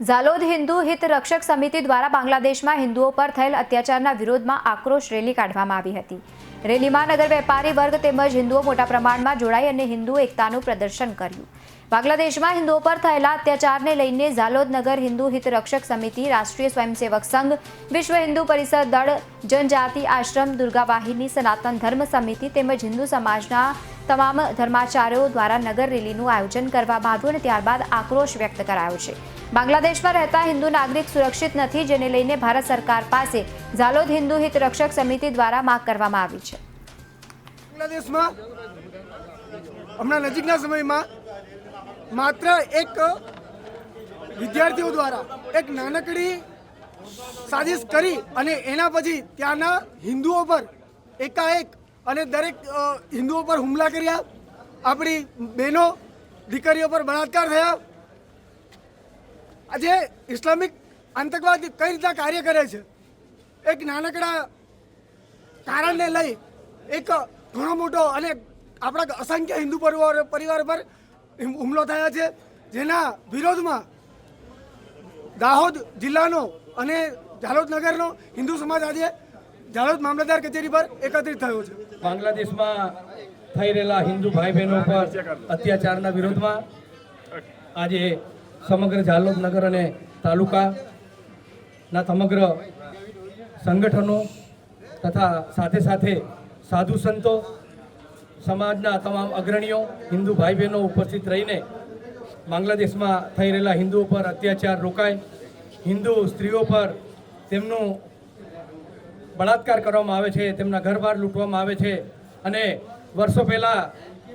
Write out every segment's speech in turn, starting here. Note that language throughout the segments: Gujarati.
ઝાલોદ હિન્દુ હિત રક્ષક સમિતિ દ્વારા બાંગ્લાદેશમાં હિન્દુઓ પર થયેલ અત્યાચારના વિરોધમાં આક્રોશ રેલી કાઢવામાં આવી હતી। રેલીમાં નગર વેપારી વર્ગ તેમજ હિન્દુઓ મોટા પ્રમાણમાં જોડાઈ અને હિન્દુ એકતાનું પ્રદર્શન કર્યું। બાંગ્લાદેશમાં હિન્દુઓ પર થયેલા અત્યાચારને લઈને ઝાલોદ નગર હિન્દુ હિત રક્ષક સમિતિ, રાષ્ટ્રીય સ્વયંસેવક સંઘ, વિશ્વ હિન્દુ પરિષદ દળ, જનજાતિ આશ્રમ, દુર્ગા વાહિની, સનાતન ધર્મ સમિતિ તેમજ હિન્દુ સમાજના તમામ ધર્માચાર્યો દ્વારા નગર રેલીનું આયોજન કરવામાં આવ્યું અને ત્યારબાદ આક્રોશ વ્યક્ત કરાયો છે। બાંગ્લાદેશમાં રહેતા હિન્દુ નાગરિક સુરક્ષિત નથી, જેને લઈને ભારત સરકાર પાસે ઝાલોદ હિન્દુ હિત રક્ષક સમિતિ દ્વારા માંગ કરવામાં આવી છે। બાંગ્લાદેશમાં હમણાં નજીકના સમયમાં માત્ર એક વિદ્યાર્થીઓ દ્વારા એક નાનકડી સાજિશ કરી અને એના પછી ત્યાંના હિન્દુઓ પર એકાએક અને દરેક હિન્દુઓ પર હુમલા કર્યા, આપણી બહેનો દીકરીઓ પર બળાત્કાર થયા। આજે ઇસ્લામિક આતંકવાદ કઈ રીતના કાર્ય કરે છે, એક નાનકડા કારણને લઈ એક ઘણો મોટો અને આપણા અસંખ્ય હિન્દુ પરિવાર પર હુમલો થયા છે, જેના વિરોધમાં દાહોદ જિલ્લાનો અને ઝાલોદ નગરનો હિન્દુ સમાજ આજે ઝાલોદ મામલતદાર કચેરી પર એકત્રિત થયો છે। બાંગ્લાદેશમાં થઈ રહેલા હિન્દુ ભાઈ બહેનો પર અત્યાચારના વિરોધમાં આજે સમગ્ર ઝાલોદ નગર અને તાલુકાના સમગ્ર સંગઠનો તથા સાથે સાથે સાધુ સંતો, સમાજના તમામ અગ્રણીઓ, હિન્દુ ભાઈ બહેનો ઉપસ્થિત રહીને બાંગ્લાદેશમાં થઈ રહેલા હિન્દુઓ પર અત્યાચાર રોકાય, હિન્દુ સ્ત્રીઓ પર તેમનું બળાત્કાર કરવામાં આવે છે, તેમના ઘર-બાર લૂંટવામાં આવે છે અને વર્ષો પહેલાં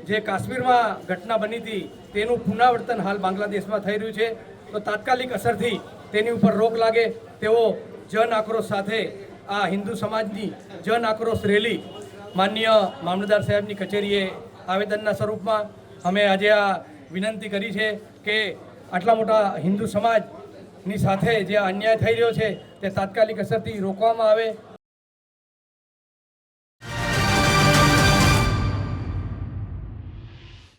જે કાશ્મીરમાં ઘટના બની હતી તેનું પુનરાવર્તન હાલ બાંગ્લાદેશમાં થઈ રહ્યું છે। તો તાત્કાલિક અસરથી તેની ઉપર રોક લાગે તેવો જન આક્રોશ સાથે આ હિન્દુ સમાજની જન આક્રોશ રેલી માનનીય મામલતદાર સાહેબની કચેરીએ આવેદનના સ્વરૂપમાં અમે આજે આ વિનંતી કરી છે કે આટલા મોટા હિન્દુ સમાજની સાથે જે અન્યાય થઈ રહ્યો છે તે તાત્કાલિક અસરથી રોકવામાં આવે।